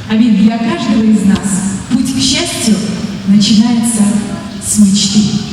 А ведь для каждого из нас путь к счастью начинается с мечты.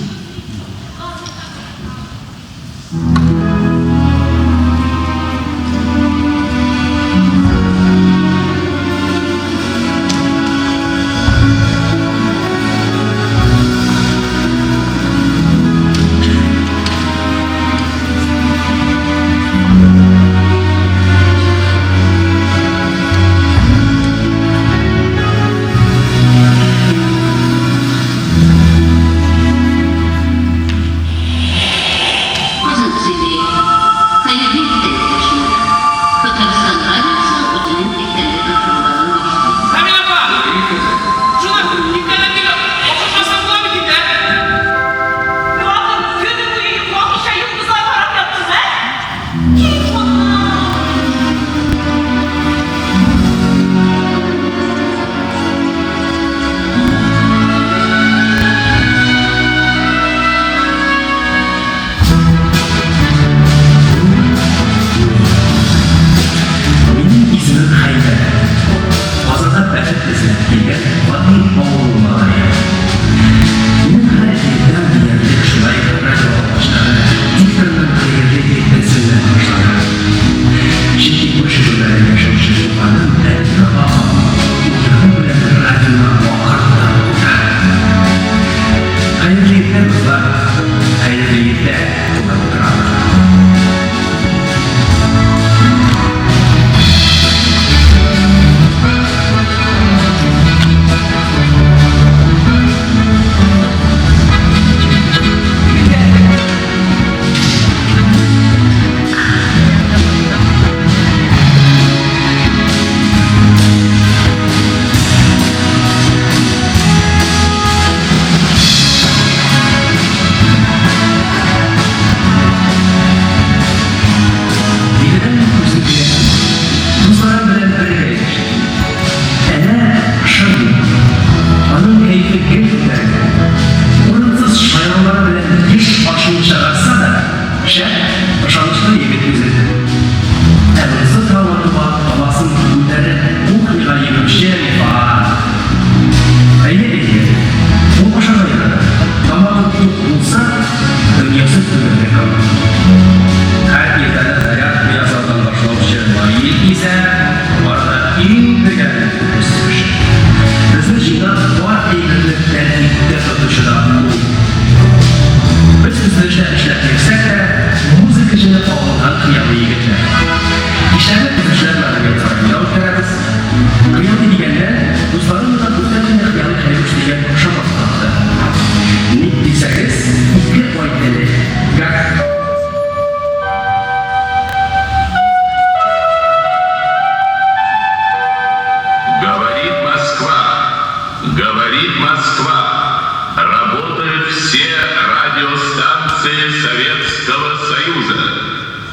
Говорит Москва. Работают все радиостанции Советского Союза.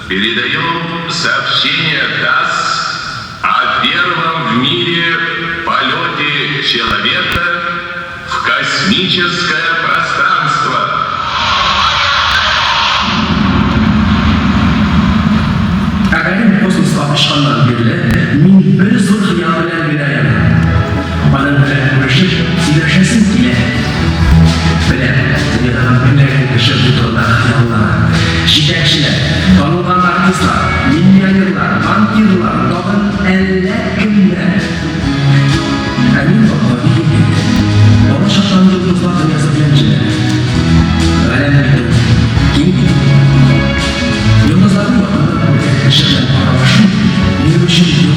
Передаем сообщение ТАСС о первом в мире полете человека в космическое пространство. Akademin kosmosga atışkandan beri min bir zor hıyal bilen bilen bana bilen uğraşıp silerşesiz bile bilen dünyadan günlerin dışı butonlar hıyallar şidetçiler, tanınan artistler, milyarlar, bankirler, doğan eller günler emin olmalı gibi ona şartlandığı dostlar dünyası bilenciler öğrenmekte kim yıldızların bakımında ışıktan araşın, yürüyüşün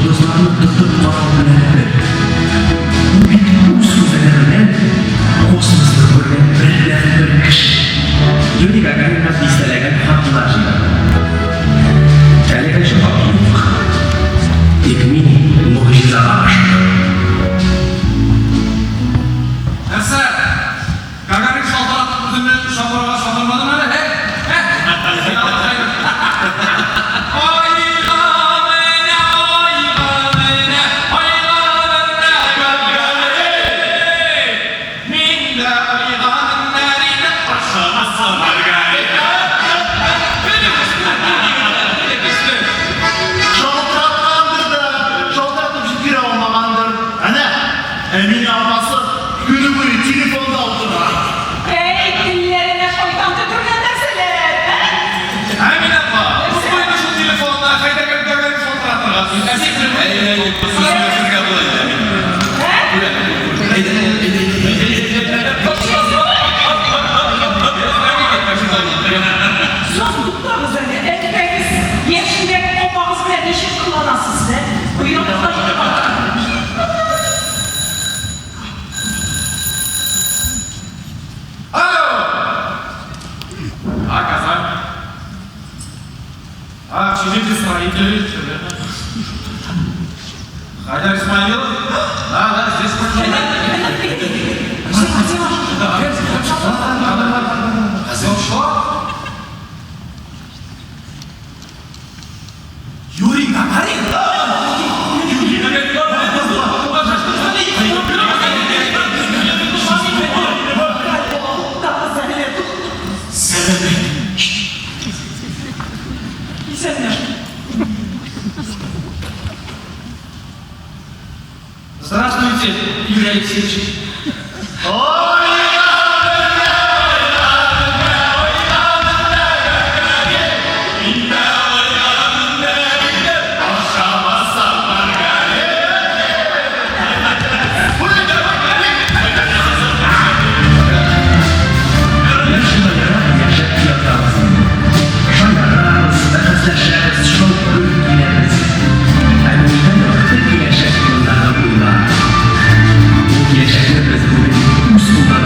Emin alması günü boyu telefonda oturar. Ey dillerine koydan tütürle deseler. Emin abla, bu koydu şu telefonla, kayda gönderen fotoğraflar. Ezik Sus tuttuğunuz önce. Etmeniz yeşilden o bağız bile yeşil kullanasın size. Buyurun da Alo! Ha Kazan. Ha Çiçek İsmail. Haydar İsmail. Ha здесь Юрий Гагарин? Sebebi? Здравствуйте, Юрий Алексеевич. Yaşayan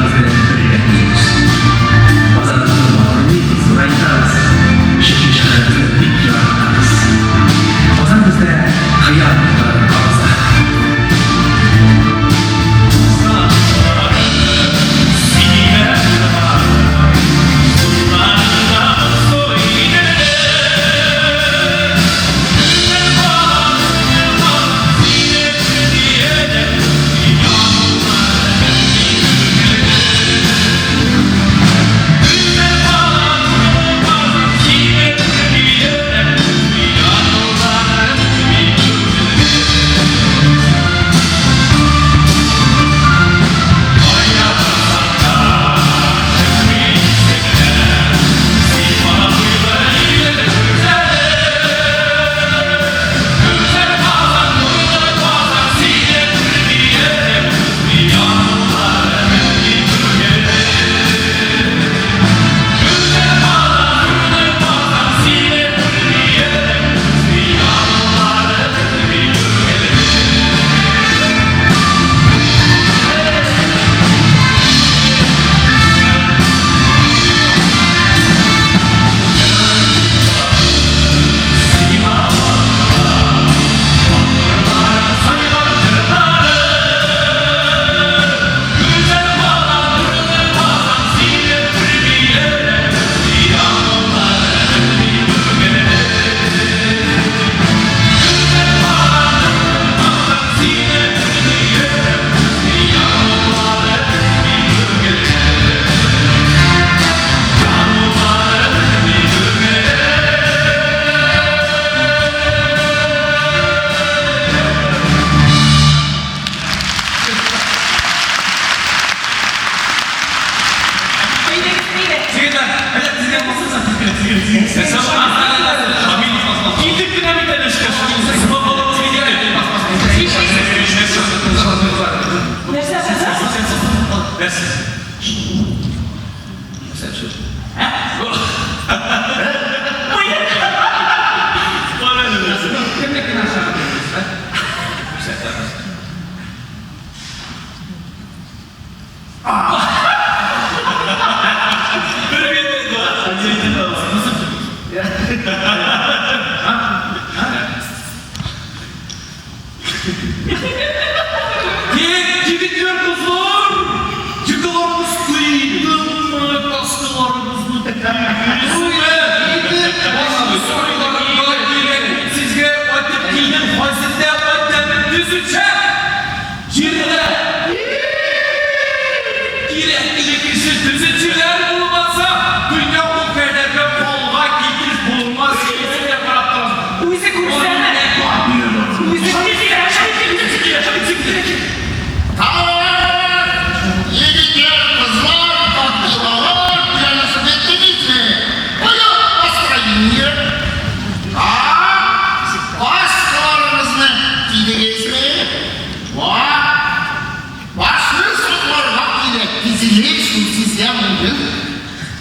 Başlı saklar vaktiyle dizilir sizlemeyin.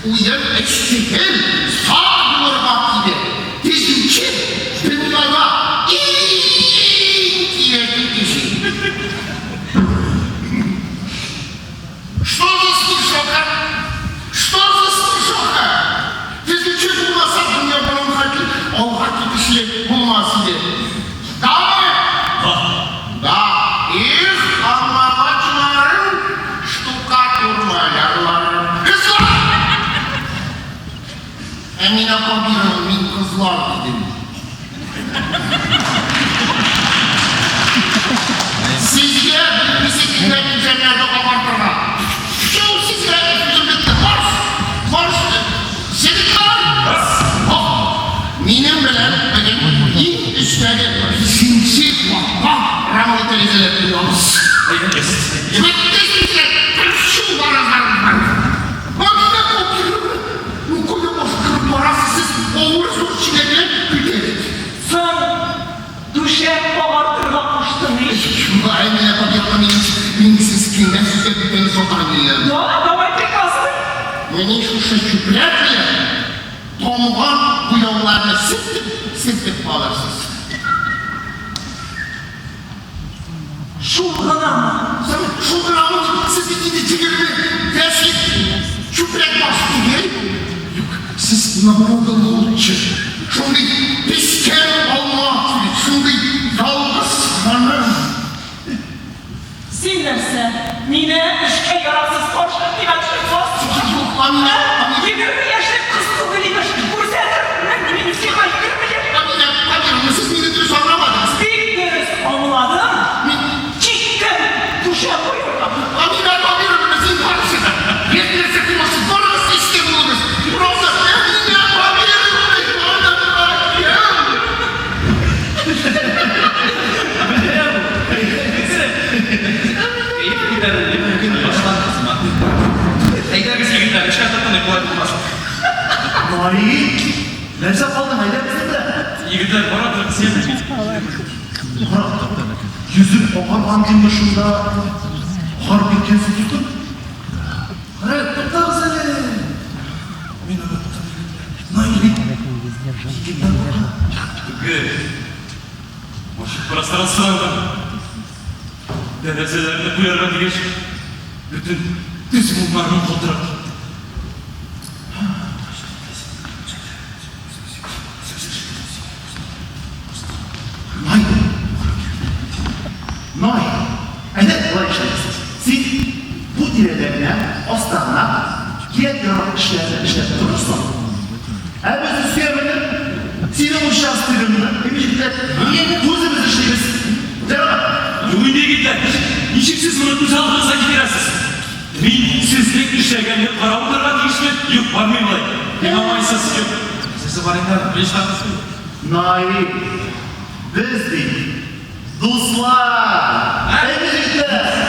Uyan eştikel sağ bulur vaktiyle. Dizim ki dünyada diye dizim. Что за слушалка? Что за слушалка? Если чуть bulmasa dünya bunun hakkı, o hakkı bir şey bulmaz diye. Да, их anlamacıların штукатурмалярları. Kızlar! Emine Kabir'in min kızlar dedim. Sizce bisikletler düzenlerde abartırlar. Şu sizce üzüldükte marş, sedikler. Benim bilen iyi üstleri sinsi vakka rahmet eyleyelim diyoruz. Beklesinizle şu barazlarım var. Bakın bu koyu bozkırıp parasız oğursuz çilekler güderik. Sen düşe bağırtırga kuştun hiç. Şunda Emine Kabir'in minsiz kinden sütte beni sotan yiyelim. Ya давай приказывай. Beni şu küpretmeyin. Tomgan bu yollarını sizdip bağlarsınız. Şulgana mı? Sen şu gramı siz ikini çekildi. Dersin küpret bastı diye. Yok siz namurda olunca. Şimdi pisken olmak gibi. Şimdi yalnız hanım. Sinirse, mine işe yararsız koştun dimençli sos. Yok Amine. 20 yaşlı kız kızılıymış. Kursedir. Ne bileyim sihar girmeyecek. Amine siz beni düz anlamadınız. Bilmiyoruz anladım. Çıktın. Düşe buyurun. Amine Kabir'in karşı. Yetmese kılması doğrusu istemiyoruz. Burası Emine Kabir'in Vay! Nerede kaldın? Haydi bizim de. Yigitler bana bırak sevmeyecek. Yüzün Okan amcın başında harbi kesi tutun. Evet, tutar seni. Naili. Может, пространстводан дәрежелерді қоярға дегеш бүтін түз мұңларын толтырып. Nay. Evet, olay işlemesi. Siz bu direlerine, ostağına, kiyet yaran işlerine durursun. Elbette süyemedim. Senin uşağın stüdyonunu, emicikler, tuzumuz işleriz. Devam. Бүгінде кетті. Нешіксіз мұны түз алдыңызға кетерсіз. Мен сіздің işlerге қарап отырған дейішпен, yok бармай былай. Мен амайсыз жоқ. Сізі барыңдар, еш қақыспын. Nay. Biz değil. Dostlar. Emicikler.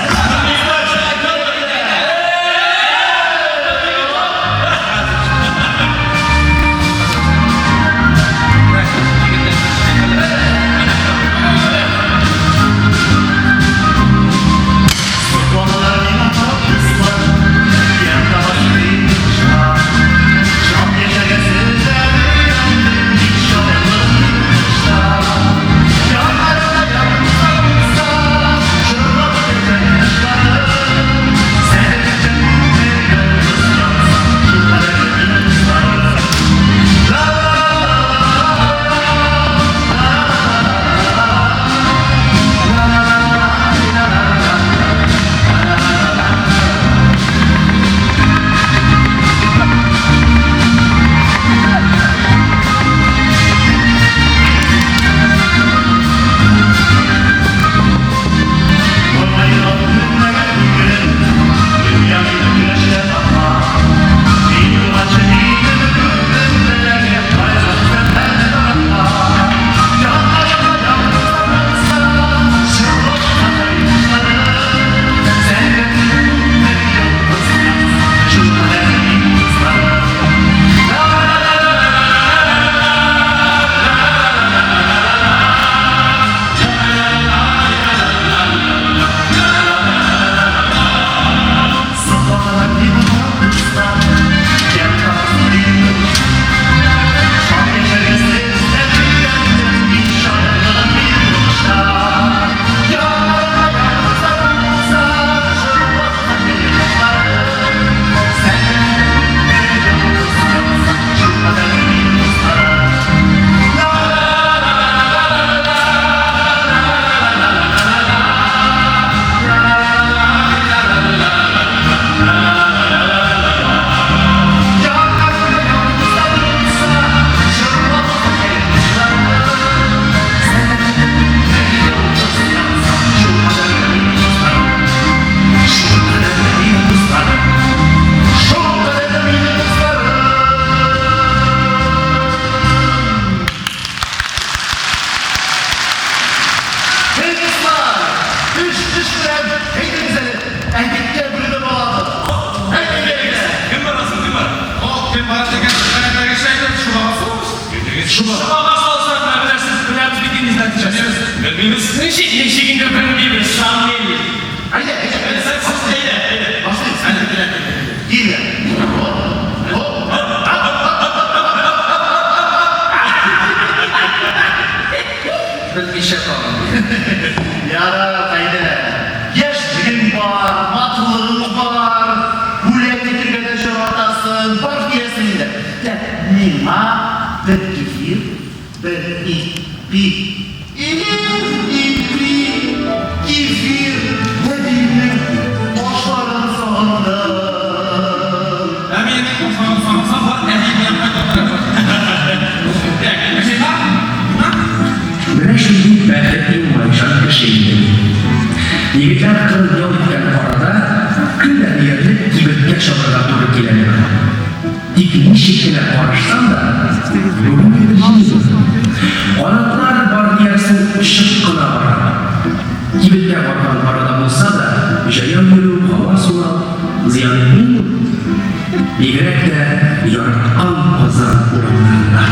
Açış veren hepinize erkekler bölümü bağladı. Kim var asıl kim var? Kim var tekrar şeyler şu bağlısı olmuş. Şu babası olsa ne bilirsiniz? Bilmemiz bildiğinizden diyeceğiz. Bilmemiz ne şekilde bilmemiz şan değil. Haydi. Sen eyle. Başlayın. Sen de İyi de. Bir iş yapalım. Yara haydi. Gençliğin var, matlığın var. Buraya getirgede şuratasın, var diyesinde. Nima, bir kefir, bir ipi. İpi, kefir, ne bileyim, boşların sonunda. Emin, son var. Emin yapmak Менә шундый бәхетле уңайчан кешейде. Егетләр кырын ял иткән арада көннәр диярлек кибеткә чабырга туры килә. Тик ничек кенә карашсам да, бүген канатлар бар диярсең чык кына бара. Кибеткә барган арада булса да, җаян йөрү, һава сулап, зыян итми. Бигрәк тә яраткан казан урамнарында.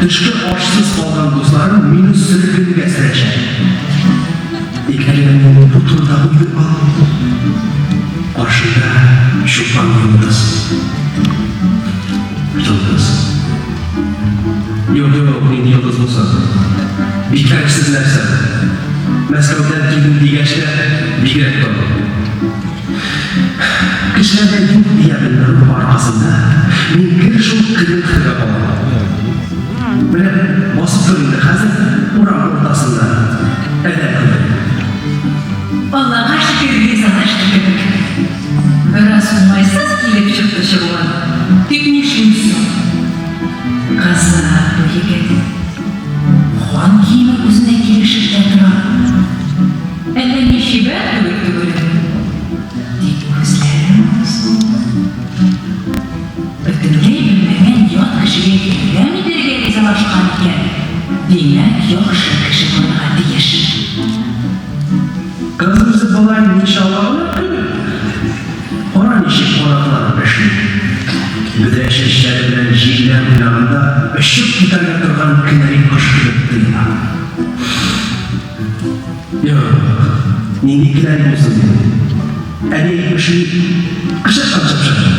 Тышкы ашсыз калган дусларым мине сөргөнгә сөрәчәк. Икәнлегемне бу турыда уйлап алдым. Каршыда чулпан йолдыз. Юк, мин йолдыз булса. Бикәрсез нәрсә. Мәскәүдән килдем дигәчтә бигрәк тор. Kişilerde yok diyebilirim arkasında. Mümkün şu kırıntıyla olan. Böyle basıp durumda hazır oran ortasında. Edep kılıyor. Vallahi kaç kere sanıştık. Biraz olmayısız kilip çıktı şuan. Teknikşimsin. Kazana bu yigit. Хуан киімі өзіне келішіп жатыр. Әлі неше бәр көбікті көреді. Тек көзлерім болсын. Бүтінлей білмеген ят кішіге келген едерге ризалашқан екен. Демек, яқшы кіші бұнға дейіш. Kızımızı bulayım inşallah ona kılıyor. Ona nişip konaklarını beşiyor. Müdreşe işleri bilen jiller planında ışık gitarga durgan kınarı koşturup duyma. Yok, nindikiler olsun dedi. Eli ışığı kışık kaçıp çıktı.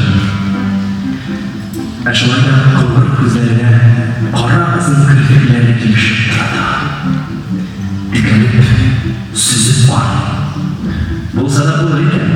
Aşılayda kılgır kızlarına kara kızın kırpikleri girişip durdu. Tükenip süzüp var. Bulsa da bulur iken.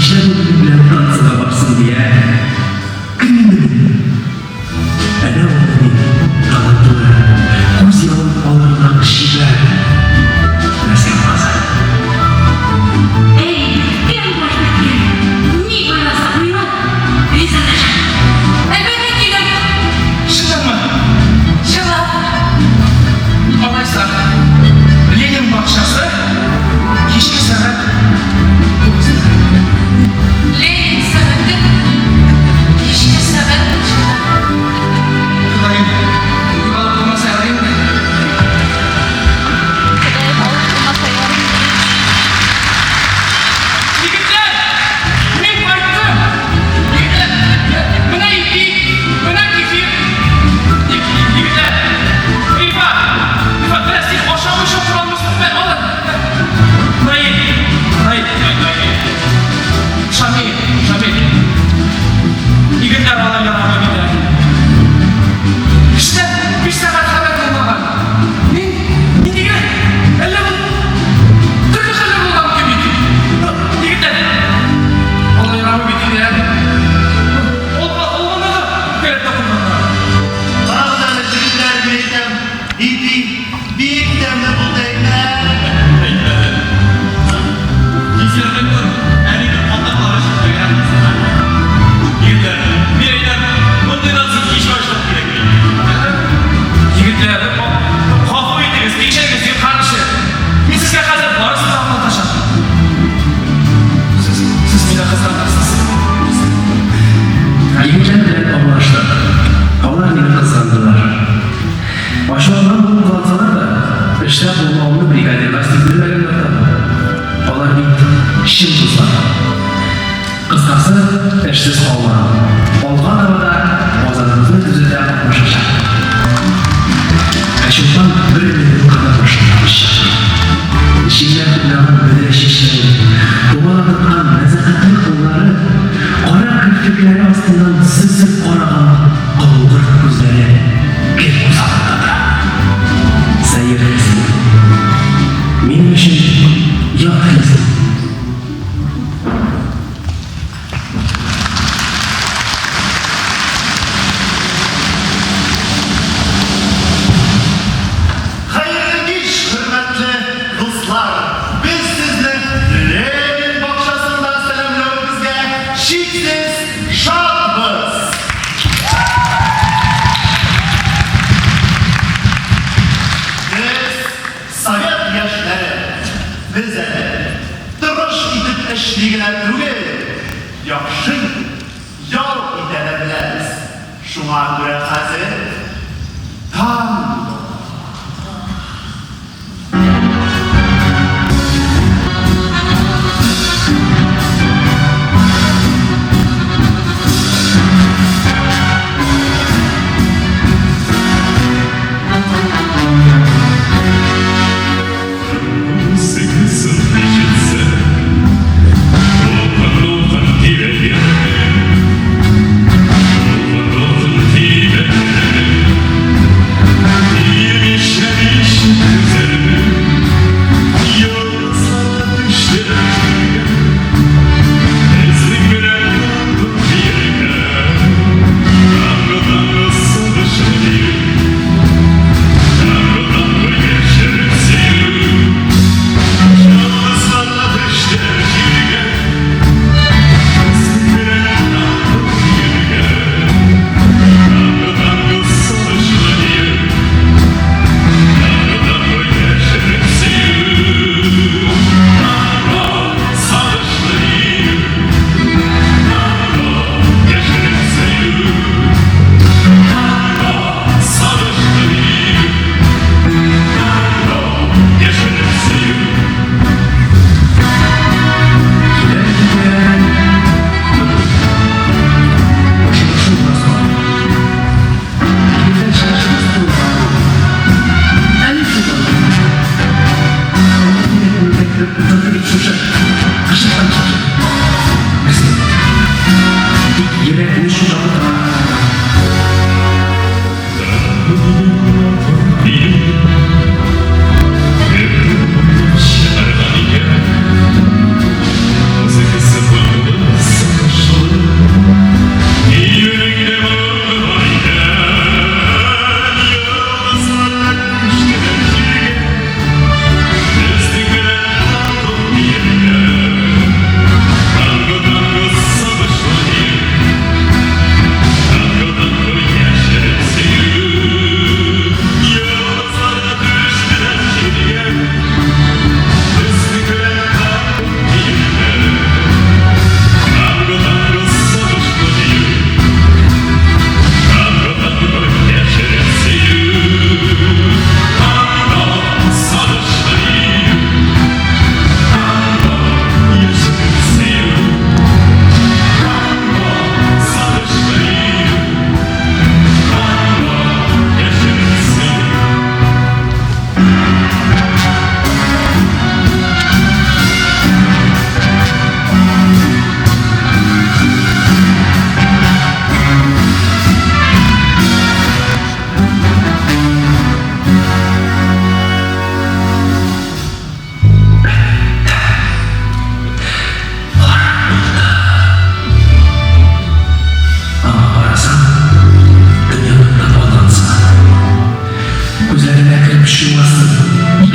neçə bölüm bilen dansına barsın diye kıyımdım. Ana oğlanın tanıdığı koz yalın alandan şiver Мәскәү базар. Эй, кем башбеткен? Ни бараса буйрат? Ризалаша. Әлбәттә киләм. Шыныңмы? Чынлап. Алайса, Ленин бақшасы кешкі сағат 9-да. Ленин сәгате. Кешке сәгат 9-да. Құдайым, ұйғалып болмаса арайым да. Жігіттер, мен қайттым. Мына ипи, мына кефир. Жігіттер, Рифа, біраз тек қошау-қошау тұралмызды мен алын. Шамил. Жігіттер алайын ағама кетер. İşte bir saat haber bulmadan. Ne diyor? Elle bu. Türlü halle bulmam gibiydi. Yigitler. Olay ramı bitti ya. Olmadı da. Gerek dokunmadı. Bazıları çocuklar bileydim. İpi, bir demde buldaylar. Gizlerden gör. Elini ondan arasın. Yigitler. Bir aydan bundan azı iş başlamak gerek. Yigitler, qo'rqib edingiz, tekshirgizga qarshi. Men sizga hozir borisini anlatashaman. Siz meni qiziqasiz. Yigitler bilen anlaştık. Onlar beni kıskandılar. Başlarından bunu kullansalar da işte bulmamını brigadir lastik bilmeyenler tabi. Onlar bir şim kızlar. Kıskası eşsiz olma. Olgan arada bozanımızın düzeyde atmışacak. Aşımdan böyle bir kadar başlamış. İşimler planın böyle şişleri, duvaladıktan nezakatli kolları, kara kırtıkları astından sızıp oradan kıldır gözleri bir uzaklıkta. Seyirlesin. Benim için yakınızın. Hayırlı iş hürmetli dostlar. Biz sizni Lenin bakşasından selamlarımızga şiksiz şadmız. Biz Sovet yaşları bize duruş edip eşliğine tugil, yaxşı yol edebiliriz. Şuna göre hazır tam Thank you.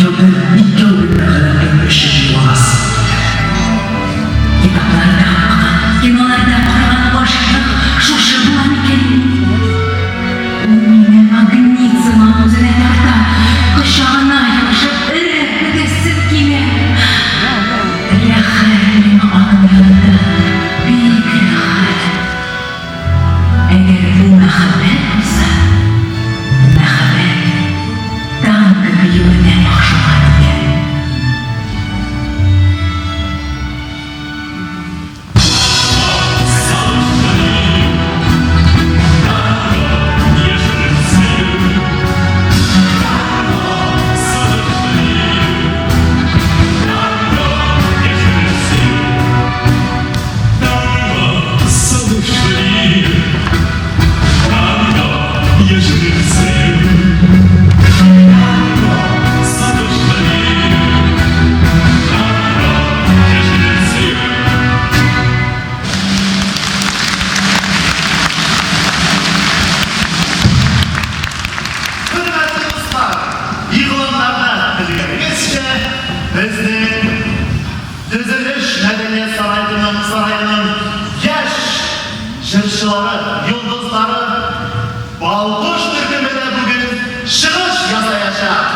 икәүдән икәү генә хәләкәт өчен юлласın. Китапларда укыган, киноларда караган гашыйк шушы була микән? Ул мине магнитзыма үзенә тарта, кочагына ябышып өреп килә. Рәхәт мине аның янында, бик рәхәт. Әгәр бу мәхәббәт булса, мәхәббәт танк биюенә охшаган икән. Hürmetli dostlar, yığılanlarda bilgilenmezce bizning Düzülüş Medeniyet Sarayı'nın yaş jırçıları, yıldızları Balkuş türkümüne bugün шығыш жасayacak.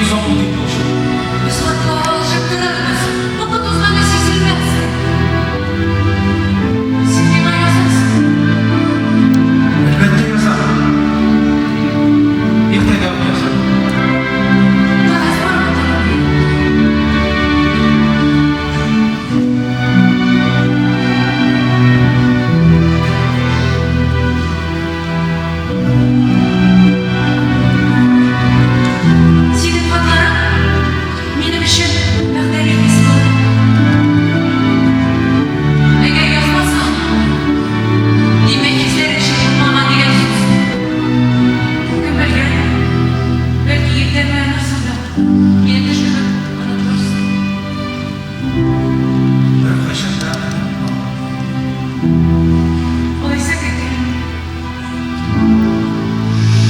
Көңілі соңғы дейді болшы. Біз қатыға алжып тұрармыз, ұқыт ұзғаны сезілмәсін. Сен не аясасың? Әлбәттә язам. Иртәгә үк язам. Қағаз бар ма талапи? Сенің хаттарың менің үшін мақтан емес болды. Егер язбасаң, демек кездері шешіп маған деген сөз. Кім білген, бәлки ертең оянарсың да мені түшігіп ұнатырсың. Әрқашанда Олайса кетемін.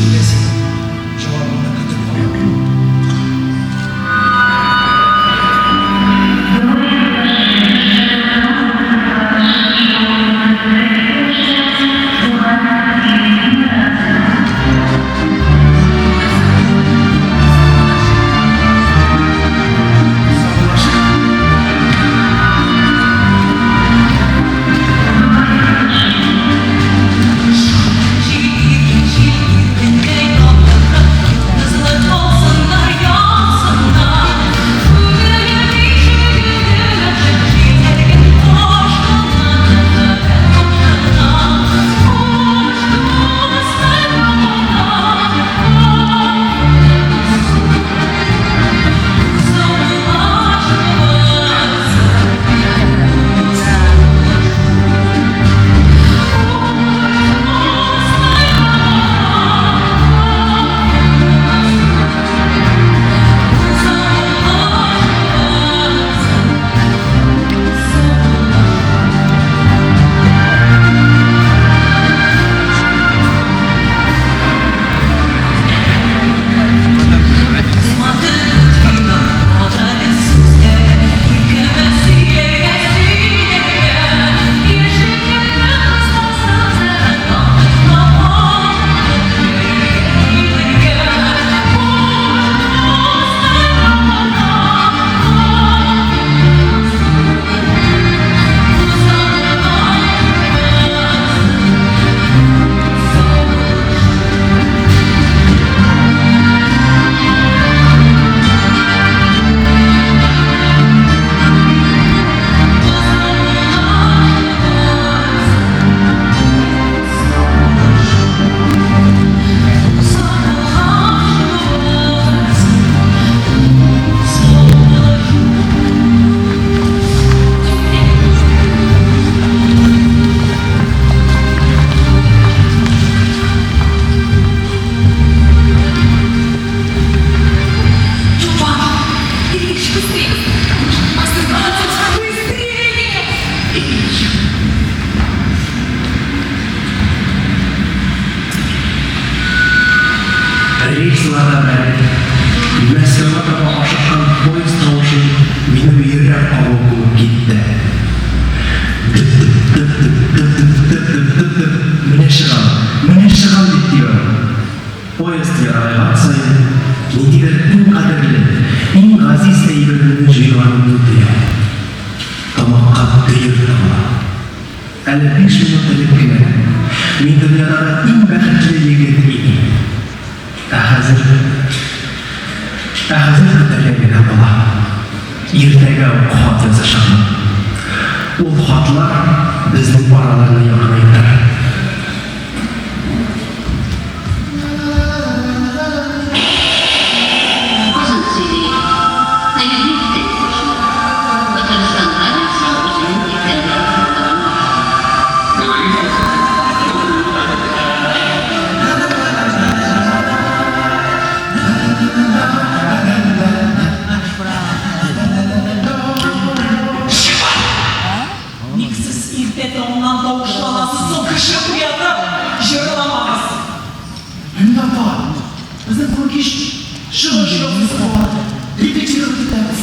білесің, жауабымды күтіп қоямын. Рейсларда бәрі, Мәскеуға таба ашыққан поезд тауышы мені үйіріп алу болып кетті. Міне шығам деп деймін. Поезд ярайған сайын, недегір ең қадірлі, ең ғазиз тәйбірімді жүйғанымды деймін. Тамаққа түйір тағыла. Әлі 5 минут әліпкені, мен дүниядағы ең бәқітлі егер едім. Әхәзір күтәргені бола. Ертегі хат жазышамын. Ол хатлар біздің араларына яғынайдар. Uzun süredir hayırlıdır. Bakarsan ararsa uzun yeterli olan Никсіз иртет оңнан тоғышланасы соқышып ұяты жырыламағыз. Әнді апа, біздің көркеш шығыш болады. Репетировать етеміз.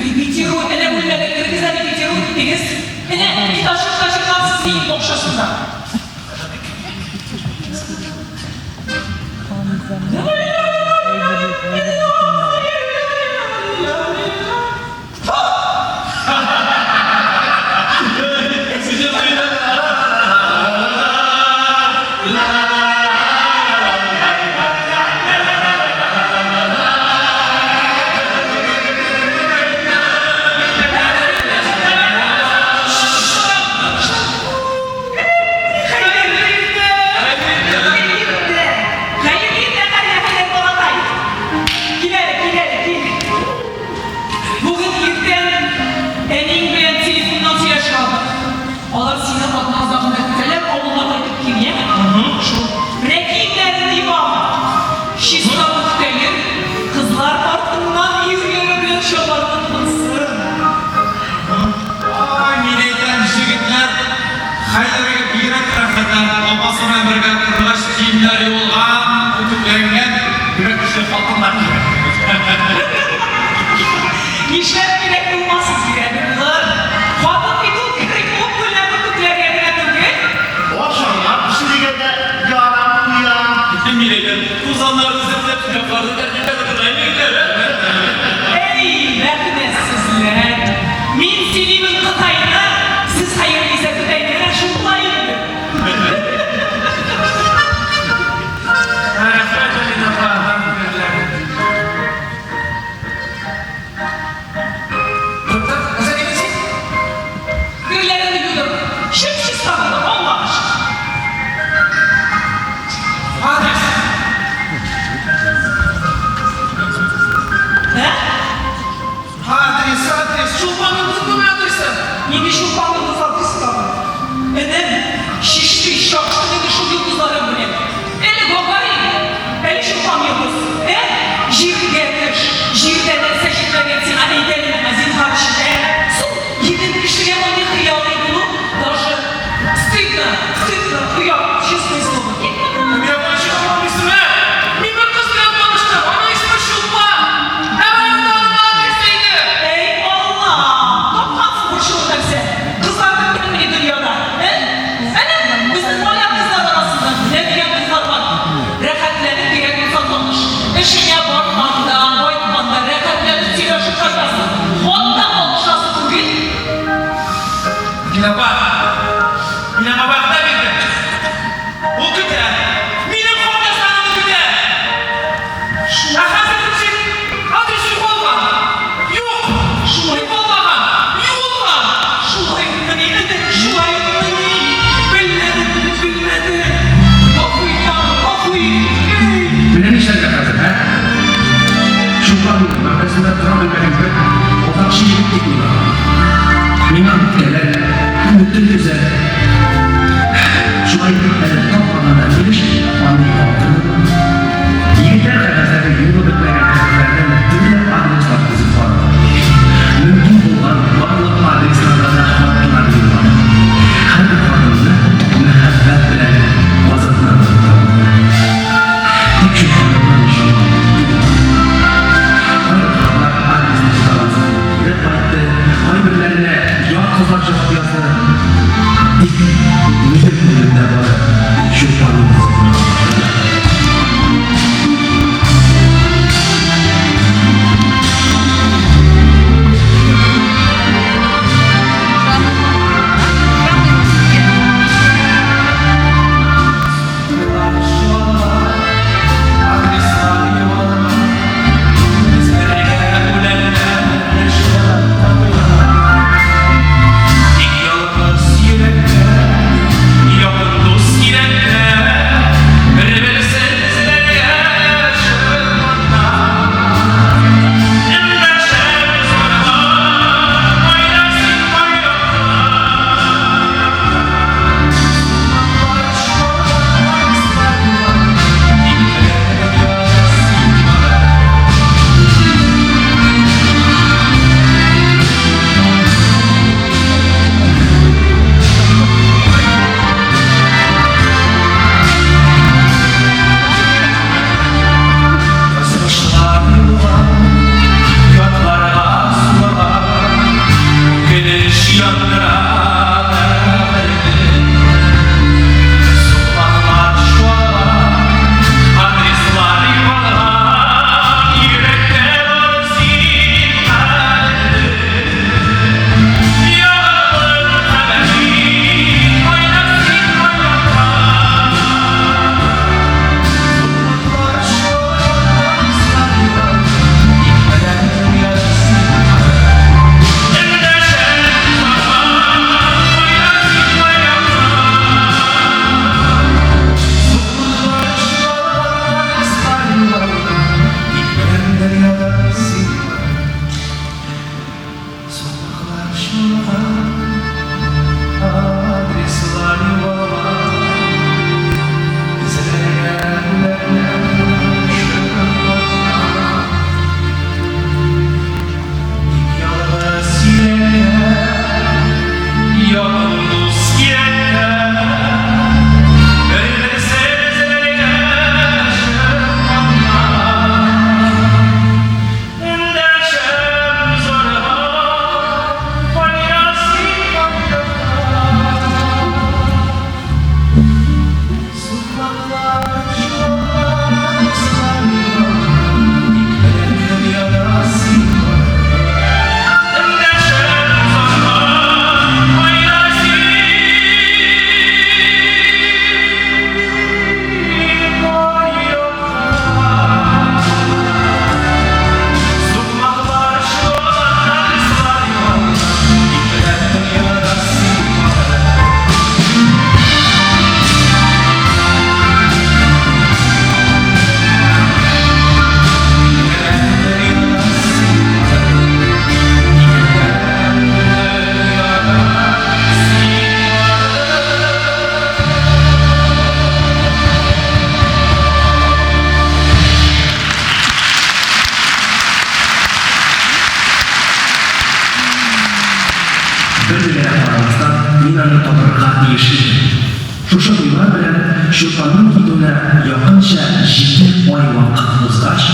Репетирует, әне бөлмені кіргізі репетирует дегіз. Әне, ташып-ташып-ташып дейін тоқшасында. kızlarını tercihte bakırlayın gider. Ey mertebesizler! Min silimin kıtayına siz hayır bize kıtayına şutlayın. Rahmet olun Allah'ım verirler. Doktor, kıza ne diyecek? Güllerini yudum. Şimdi İstanbul'da olmamış. Adres. He? Adres. Çulpanın kızı adresi. Yeni şu pandımız adresi kaldı. Neden? Şişti, şoktu dedi şu yıldızları bu ne? Eli kokayı. Eli şu pan yıldız. Jir getir. Jirden de seçimler etsin. Hani gidelim azim karşıda. Su. Gidin kişiye onu hıyalı bunu. Даже стыдно, hıyal. Честное слово. Я больше помню, мимо козлят малышка, она из Пашулпа. Давай onu adresiydi. Ey Allah! Topkansın bu şuradan sen. Kızlar da kendini dünyada. Bizim bayağı kızlar arasında ne diyen kızlar var. Rekatlerini diyen insanlarmış. İşine bakmanda, koymanda, rekatlerini siloşu kazasın. Ondan oluşası bugün. Kenapa? Kenapa bak da bildim. O kıta, benim kondasanım kıta. Ahazın için adresi olmadı. Yok, yok olmadan, yok olmadan. Şulay neydi? Şulay neydi? Bilmedi. Okuy. Bilen işler hazır ha? Şupanın merkezinde duran ülkenin otak şiirlik tıklığı. Mimar bitkiler, bütün güzel. Şu ayı bitkiler toplanmadan giriş, anlayı kaldırır. Yiğitler kafesleri yolu bitmeyen kafeslerden türlü adresler kızıp var. Mümkün olan varlık adreslerden haklılar var. Her bir kadını mühebbet bilen vazatına tutar. Tek şu kadınlar işi. Ayrıcalar adresini çıkarsın. Ve baktı, ayrılarına yağ kızlar cevap yazdı. Dik, müzik bölümde var. Şu kadınlar. бер нигә карамастан мин аны табарга тиеш идем. Шушы уйлар белән Чулпанның китүенә якынча 7 ай вакыт узгач,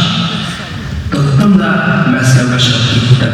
тоттым да Мәскәүгә чыгып киттем.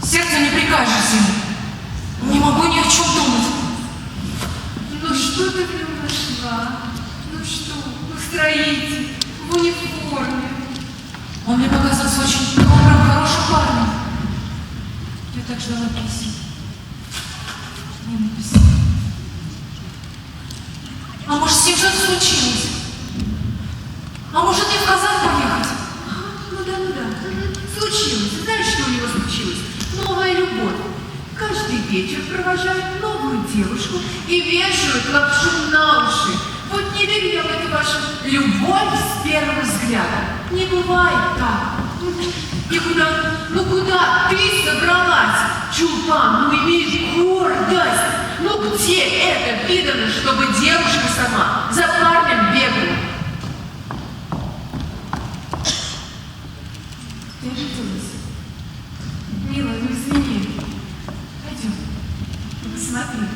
Сердцу не прикажешь ему. Не могу ни о чем думать. Ну что ты в нем нашла? Ну что, ну строитель, в униформе. Он мне показался очень добрым, хорошим парнем. Я так ждала писем. Не написал. А может, с ним что-то случилось? А может, мне в Казань поехать? Ну да. Случилось. Знаешь, что у него случилось? Новая любовь. Каждый вечер провожают новую девушку и вешают лапшу на уши. Вот не верю я в эту вашу любовь с первого взгляда. Не бывает так. И куда ты собралась, Чулпан? Ну имей гордость. Ну где это видано, чтобы девушка сама за парнем бегала? Ты обиделась? Милая, ну извини. Пойдем. Посмотри.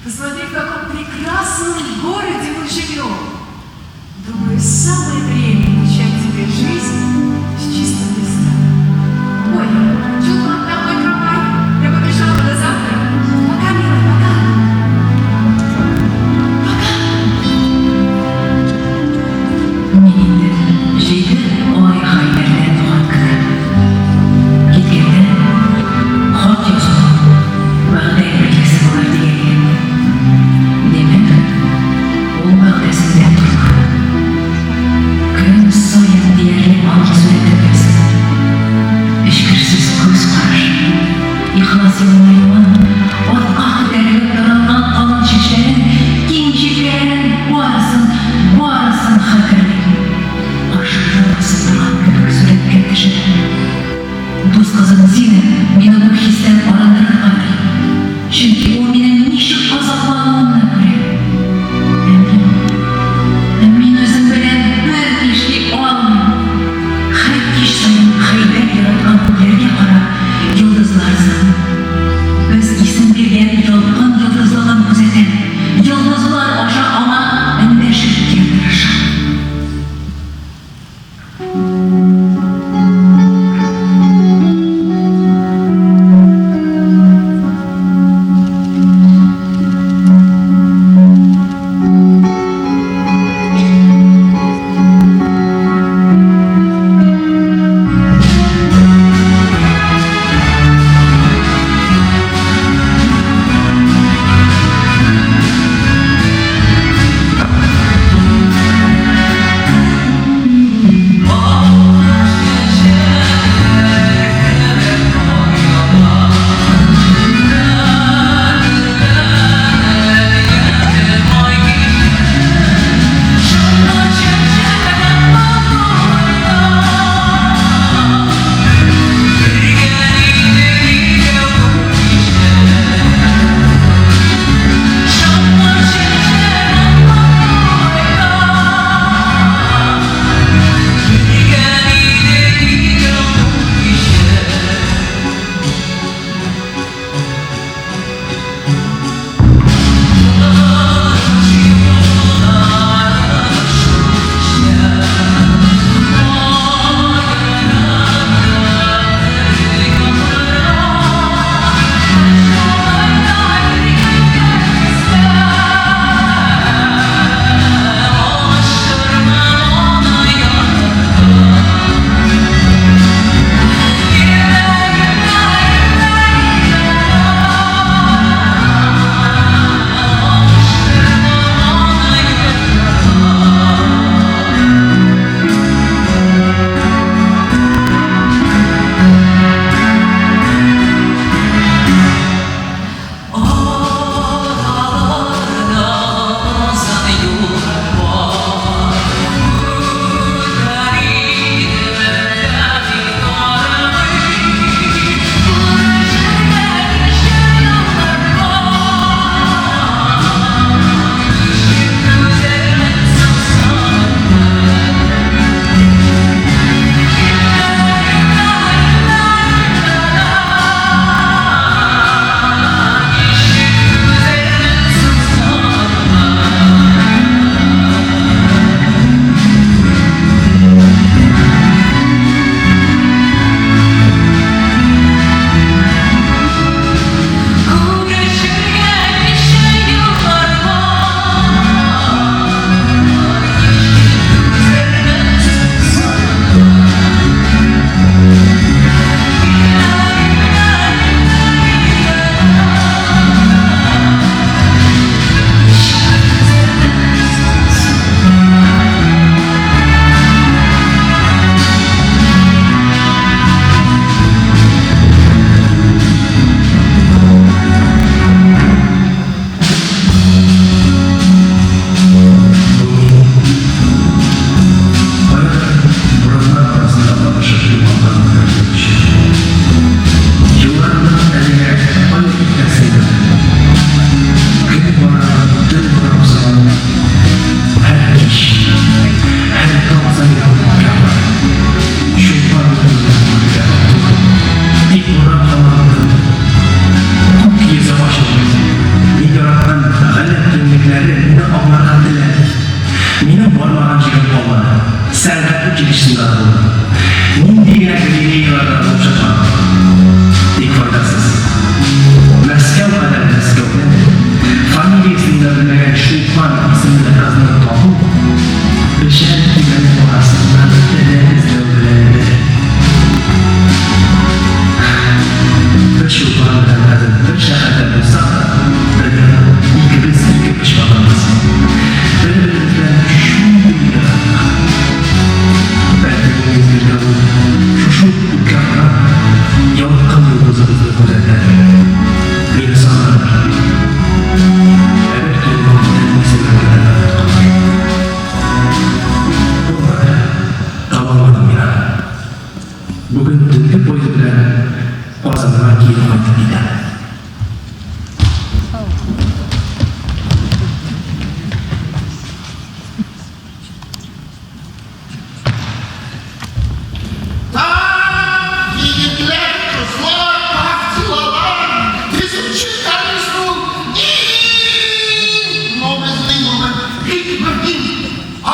Посмотри, в каком прекрасном городе мы живем. Думаю, самое время начать тебе жизнь с чистого листа. Ой, чулпан там мой трамвай. Я побежала до завтра. Пока, милая, пока. Мен енді жеті ой хайдерден туған кісі. Кеткенде хат жазу бағдай бірлесі болар деген екен. Демек, ол бағдасында тұрған. Күн сайын дерлеп алып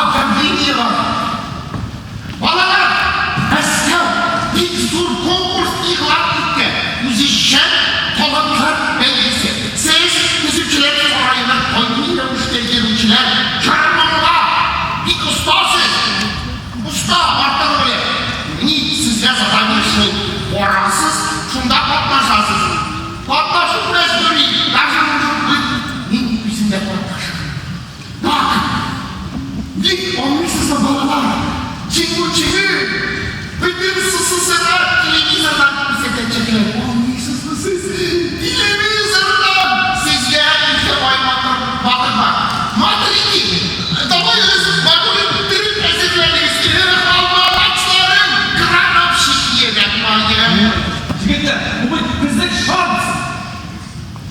объявление var. Balalar, Мәскеу bir zor konkurs ilan etti. Müzisyen talantlar belgesi. Siz müzikçiler sarayına oynayan müşteriler, çarmıhla bir ustasız. Usta vartan öyle. Sizler zaten oransız, şunda patlaşasız. Patlaşın mecburi. Bizimle patlaşın. Bak, bir olmuşsa balalar, çingurçini, bütün sıra televizordan bize de çekilir. Olmuşsa siz, televizordan sizler bize bakma. Madrid'i, damayınız, bakın, trip eserleriniz, ileri kalma açlarım, kranam şişiye yapmayın. Жігіттер, бұл біздің шанс.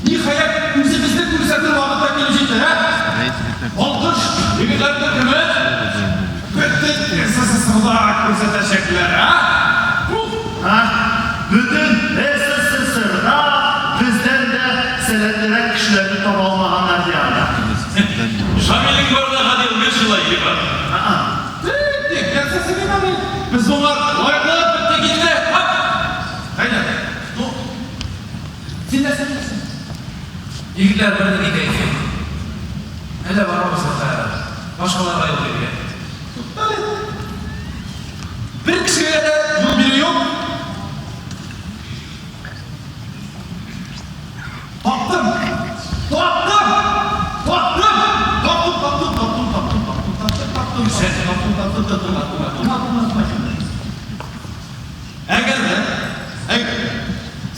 Нихаят өзімізді көрсетер уақытта келешектер, Олғыш, егілерді үміт, bütün SSSR'da көрсетешектер, Bütün SSSR'da bizden de senetlerek kişilerini tabi almağanlar diyarlar. Şamil'in görді ғадел бір жылай ебі. Тек, кәсесіне ғадел. Біз олар лайқлап бітті кетті. Қайда? Сен нәрсен? Егітлер бірді не кәйфе. Әлі барамыз қайрат. Başkalarına yol veriyor. Bir kişiye de yol veriyor. Taptım.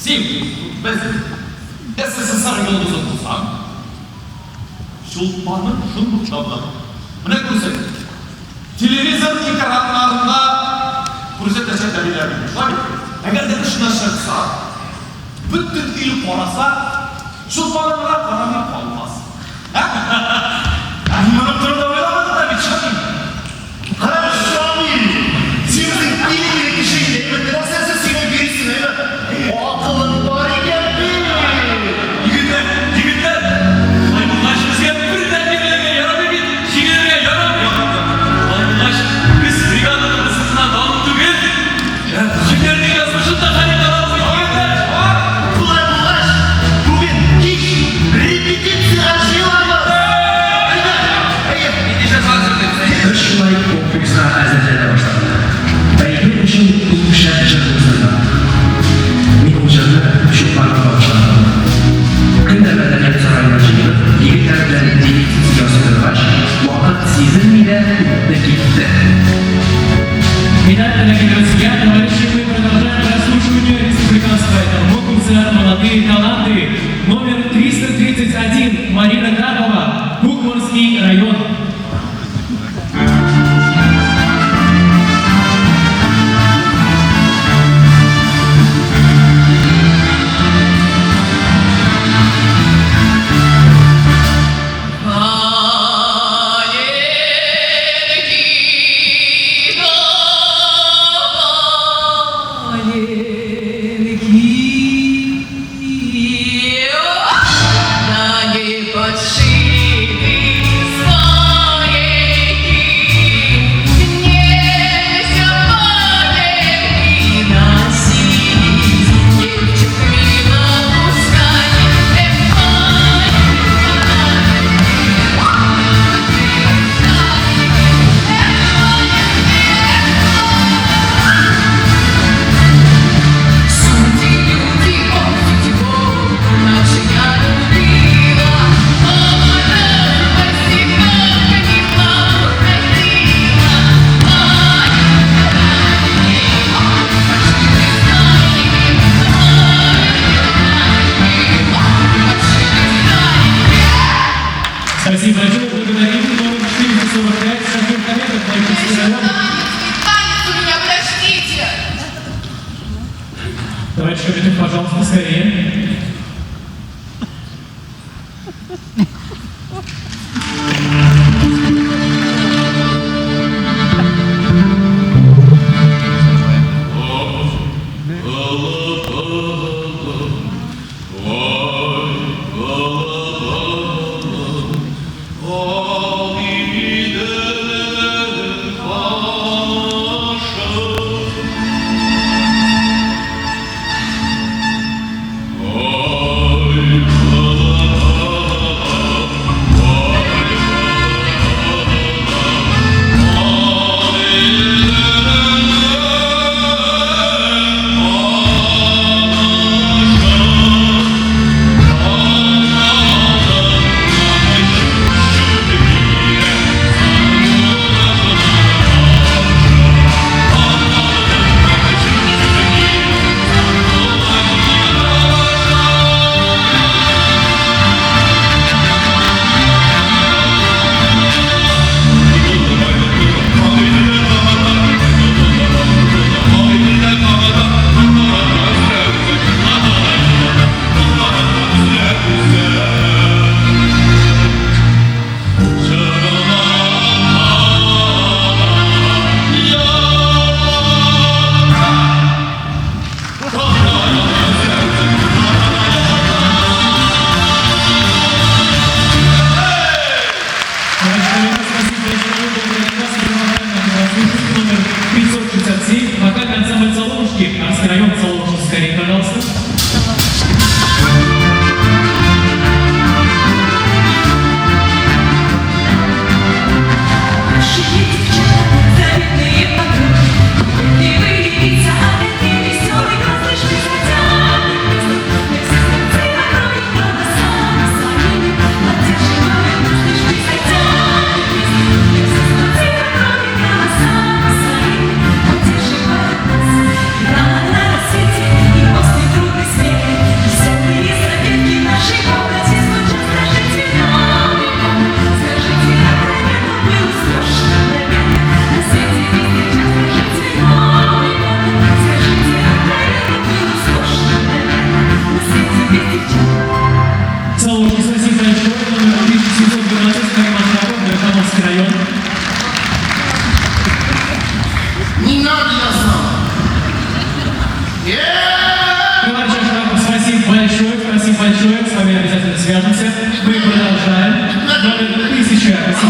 Sen biz SSSR yolumuzu bulsam, Şulpan'ın şunluklarına, bu ne görürsek? Televizyon ekranlarında көрсетешектерилерин. Эгер де шуна шықса, бүттүн ил қараса, Шулпанға қарамай қалмас. Мына тұрда ойламады да бит Шамил. Қара Шамил, сенің илгілі кішейді, нәрсесі сені бересің, ақылың бар екен бе? Егіттер, Лаймұлғаш бізге бір тәрбиелерге ярамай бит, жігерге ярамай. Лаймұлғаш, біз бригаданың ысысынан алып түгел, жігердің жазмышында қариқаламыз егіттер. Лаймұлғаш, бүгін кеш репетиция ашыламыз. Üç yılay kompleksler әзірлене başladı. Bәйге үшін бұл шәт жырғызды. Мен бұл жырды Шулпанға бағыштадым. Күнде мәдениет сарайына жиылып, егіттер білән директив ясырғаш, уақыт сезілмейді, өтті кетті. Итак, дорогие друзья, товарищи, мы продолжаем прослушивание республиканского конкурса «Молодые таланты». Номер 331. Марина Крапова, Букмарский район. Спасибо большое, благодарим. Номер 445, Шахир Хаметов, Байкальский район. Танец у меня, подождите! Товарищ Хаметов, пожалуйста, скорее. All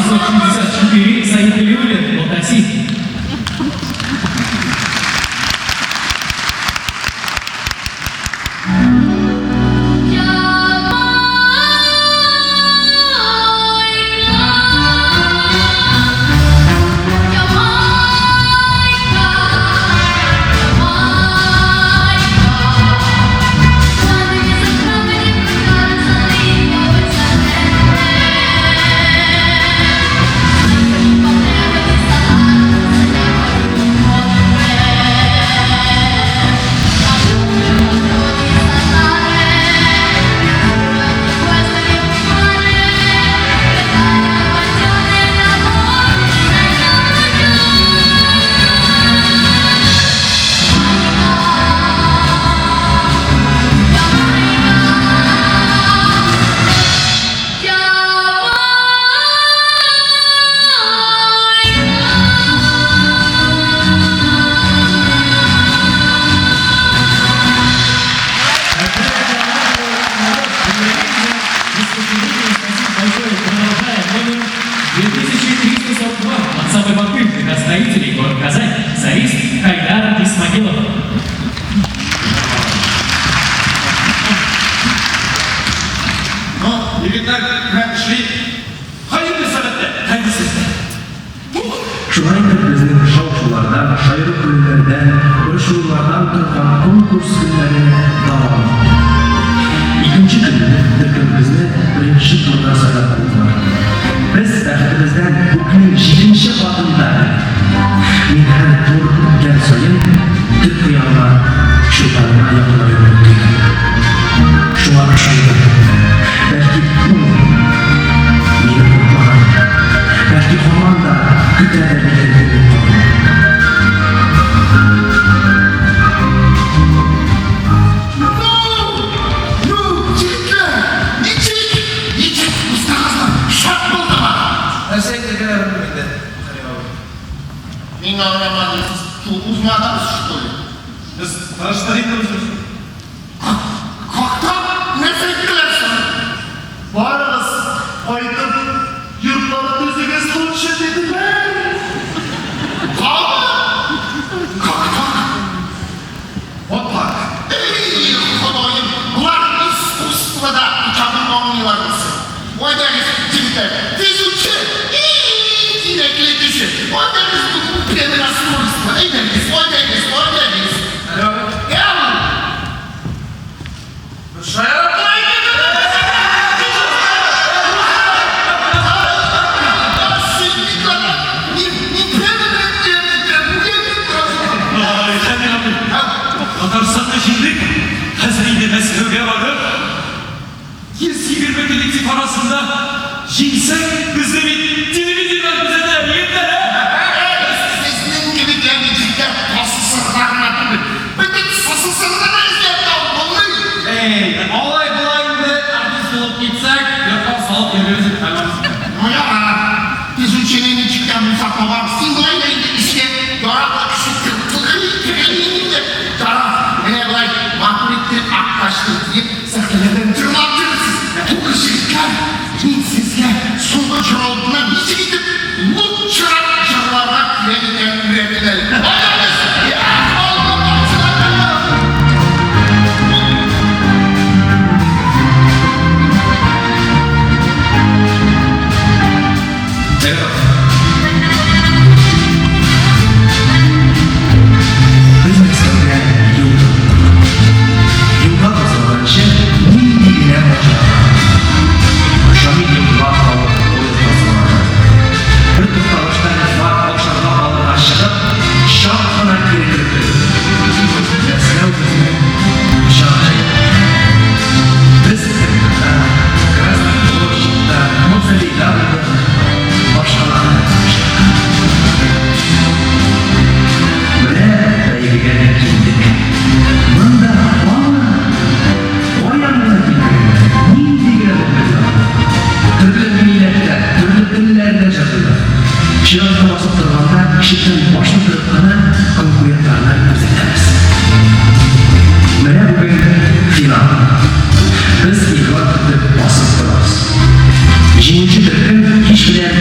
864 Саид Галиуллин, вот такси. От самых активных основателей город Казань, солист Хайдар Исмагилов. Ну, егеттер шли. Hayırlı sebepte, hayırlısızdı. Шулай итеп безнең шау-шулардан, шайры көннәрдән, ошулардан торган конкурс көннәре дәвам итте. Икенче көнне төркемебезне беренче турда сайлап куйдылар. Без бәхетебездән күкнең 7нче катында. Мин һәр тур үткән саен Төркия янына шуларга якынлап йөрдек. Шуңа ышандым. Бәлки ул мине куркмаган. Бәлки һаман да көтәләр дигән Мен аурамадым, узмадыңыз, что ли? Biz tanıştırayım. Как так? Не секретарсың? Барыңыз, қайтып, yurtları düzüge случай dediler. Как так? Вот так. Эй, Худойым, бұлар искусствода учабын оңайларыңыз. Ойдаңыз, жігіттер, тезучі, дирекли düşü. Ойдаңыз, бұл премия скоростьқа. Ойдаңыз. Tatarsan'da şimdilik Hazreti Mesih'e bakıp 120 kolektif arasında jinsek bizde bir televizyon bize de yeter Sizin gibi demeyecekler pasısızlarına gibi. Bütün pasısızlarına izleyip olmalıyım. Olay bulayında artist olup gitsek yapar salıp yerimizi kalmamız. Моя изучение çıkan Mustafa Singo'yla işte Yorap'la küçük taraf Menevlay Mahmut'un aktaşlığı deyip saklaneden tırnaktırırsız. Bu ışıklar, dinsizler, sonda çoraldığına bizi gidip bu çırak çarlarına kireliden üremeler. Ayağınız! Ya! Allah'ım! Şirazda basıp durğanda işitten başını kırıqqana konkurentlarına gözetemiz. Mene bugün final. Biz ihbar tutib basıp durarız. 7-ci türküm hiç bilen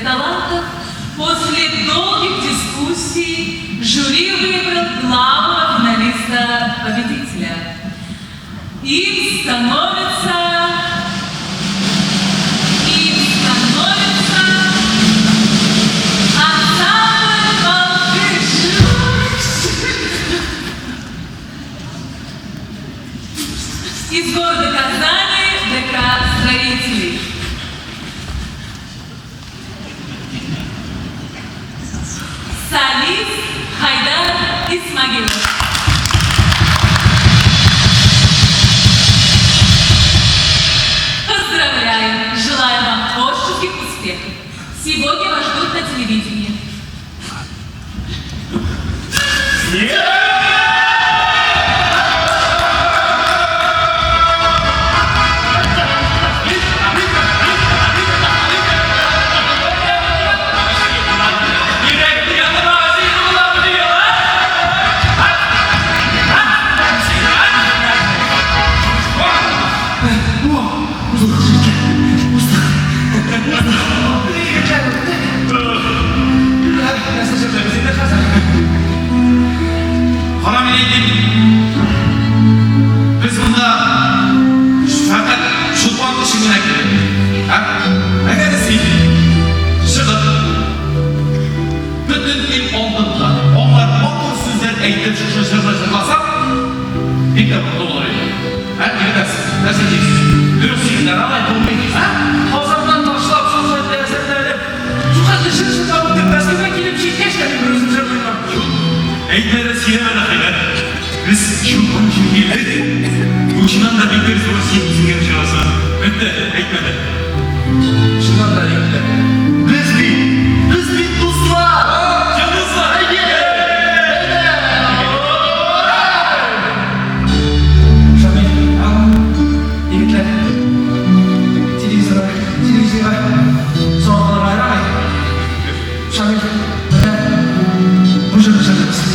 талантов, после долгих дискуссий жюри выбрал главного финалиста-победителя. Им становится ансамбль «Малыш». Из города Казани ДК «Строителей». Солист Хайдар Исмагилов. Поздравляю! Желаю вам творческих успехов. Сегодня вас ждут на телевидении. Biz bunda fakat şutman işine girelim. Eğer siz çıkıp bütün il olduğunda onlar mutlu sözler eğitip şaşırlasak bir de mutlu olur. Nasıl diyeceksiniz? Dürüstlükler alay bulmayın. O zaman başlap sözler dersenlerle şu kadar dışarı çıkalım tepesine gelip çiğkeşlerim gözümüze koymak. Eğitlere siyemene kadar biz şutman şimdiyle bu şundan da bir kez burası yemizin yarışması. Bitti, ekmedi. Şundan da ekle. Biz bir tuzla. Yıldızlar! Şamil, al. Yigitler. Televizyona soğanlar ayramayın. Şamil, bu jırı jırımız.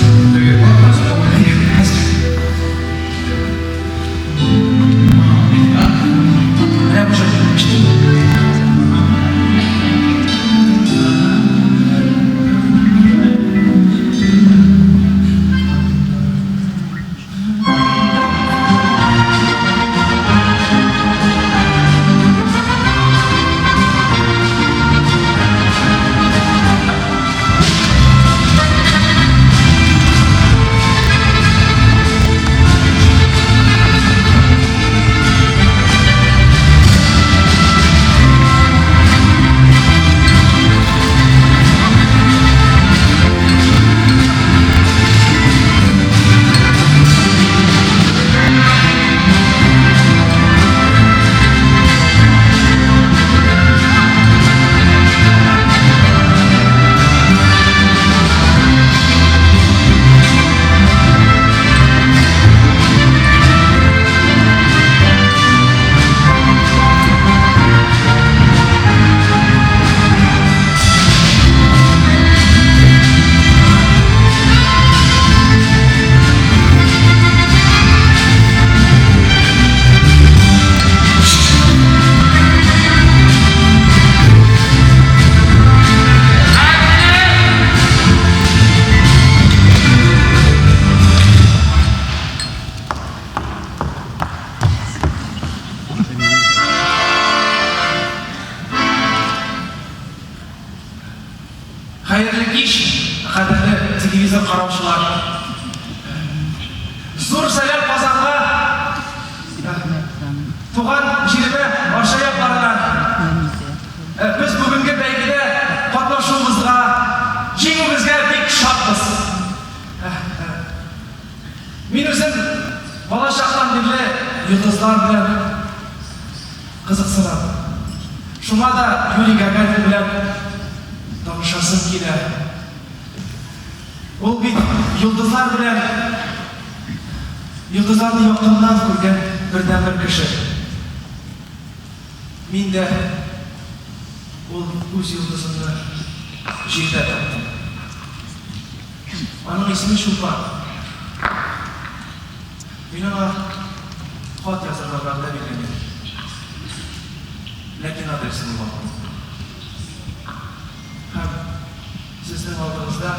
Hayırlı iş, kadırlı televizyon qarovchilar. Zo'r saylar bozorga tug'an jirimi oshaya borilar. Biz bugungi baygida qatnashuvimizga, jengimizga bek shodmiz. Men o'zim bola chaqdan beri yulduzlar bilan qiziqsiraman. Shunga da Yuriy Gagarin bilan tanışasım kelar. Ol bit yulduzlar bilan yulduzlarni yoqimdan ko'rgan birdan bir kishi. Men de o'z yulduzimni yerda topdim. Uning ismi Shupa. Men uni xat yozarlarga berganman. Lekin adresini bilmadim. Sizдің алдыңызда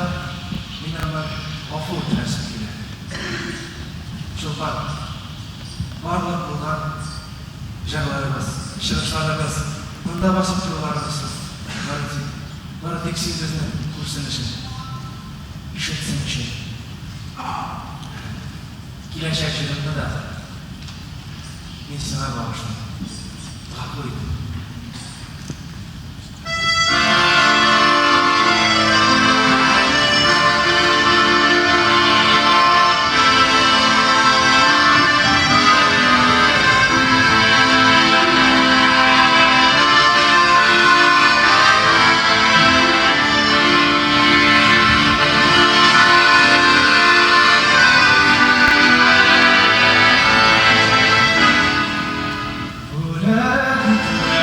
мен ана ғафу өтінесім келеді. Шолпан, барлық болған жағдайымыз, шығышларымыз, мұнда басып тұруларымыз, бары тек сен өзінің көрсін үшін, ішетсін үшін. Келешек жылымда да мен сыңа бағыштым. Ғафу ет. Ура!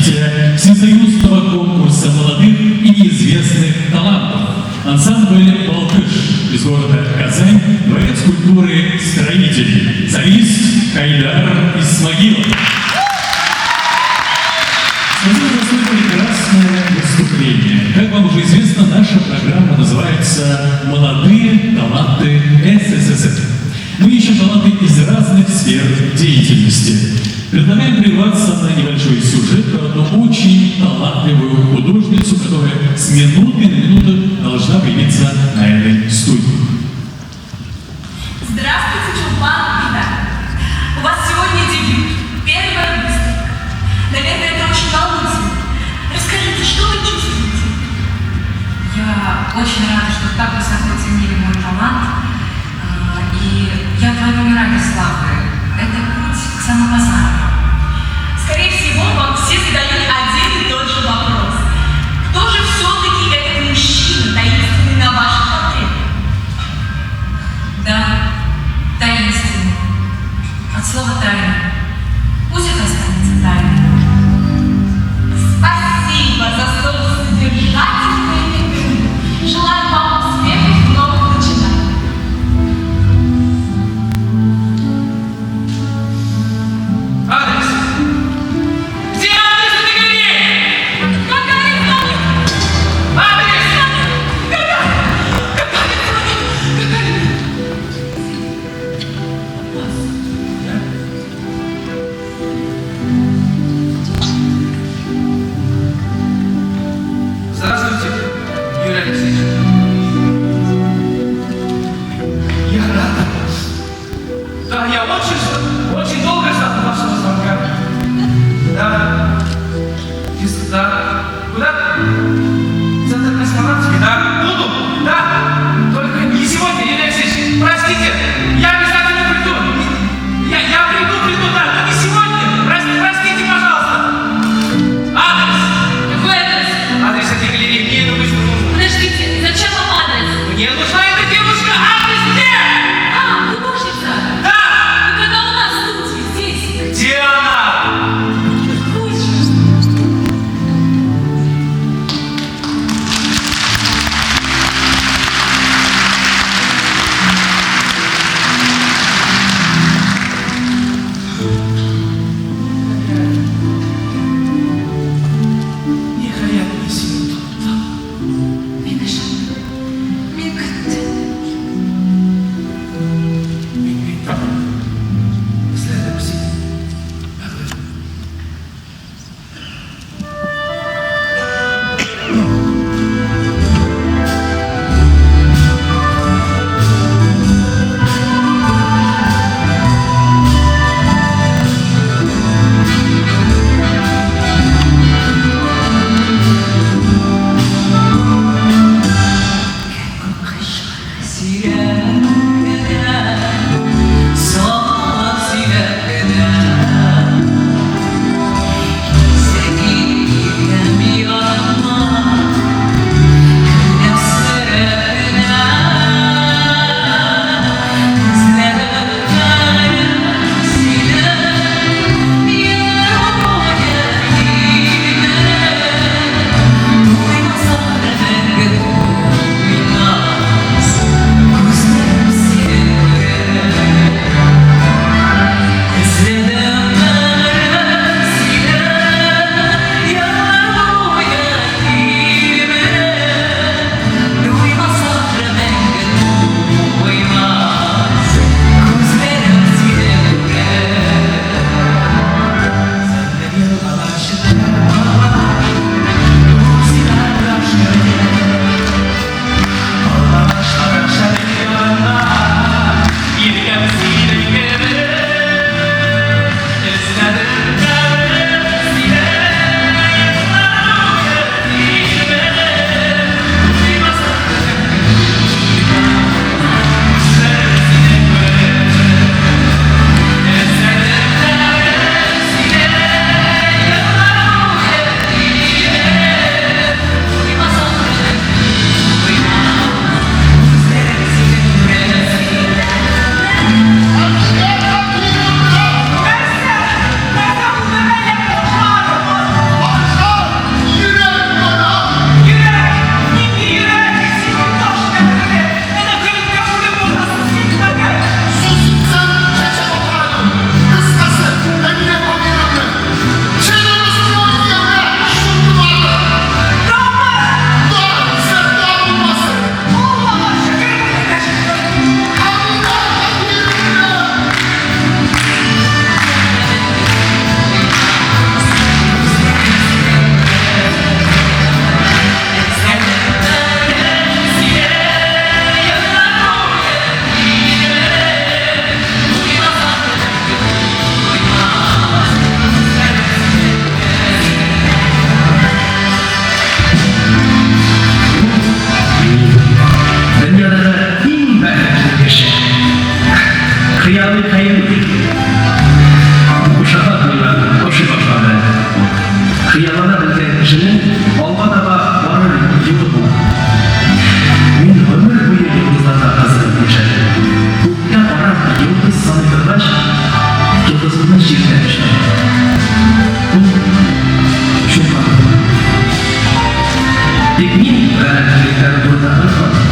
события всесоюзного конкурса молодых и неизвестных талантов. Ансамбль «Балтыш» из города Казань, дворец культуры «Строитель», солист Хайдар Исмагилов. Спасибо за столь прекрасное выступление. Как вам уже известно, наша программа называется «Молодые таланты СССР». Мы ищем таланты из разных сфер деятельности. Предлагаем прерваться на небольшой сюжет про одну очень талантливую художницу, которая с минуты на минуту должна появиться на этой студии. Здравствуйте, Чулпан и Дан. У вас сегодня дебют, первая выставка. Наверное, это очень волнительно. Расскажите, что вы чувствуете? Я очень рада, что так высоко ценили мой талант. И я творю не ради славы. Это путь к самопознанию. Скорее всего, вам все задают один и тот же вопрос. Кто же все-таки этот мужчина, таинственный на ваших портретах? Да, таинственный. От слова «тайна». Пусть это останется тайной. Спасибо за столь содержательное интервью. Желаю вам успехов в новых начинаниях. Адрес! Где адрес этой галереи? Какая история? Адрес! Здравствуйте, Юрий Алексеевич. Я рад. Да, я очень долго ждал вашего звонка. Да. Да. Куда? Центр космонавтики? Да. Буду. Да. Только не сегодня, Юрий Алексеевич. Простите. Я обязательно приду. Я приду, да. Но не сегодня. Простите, пожалуйста. Адрес. Какой адрес? Адрес этой галереи. Мне это быстро нужно. Подождите, Тик мин гадәттәге турыда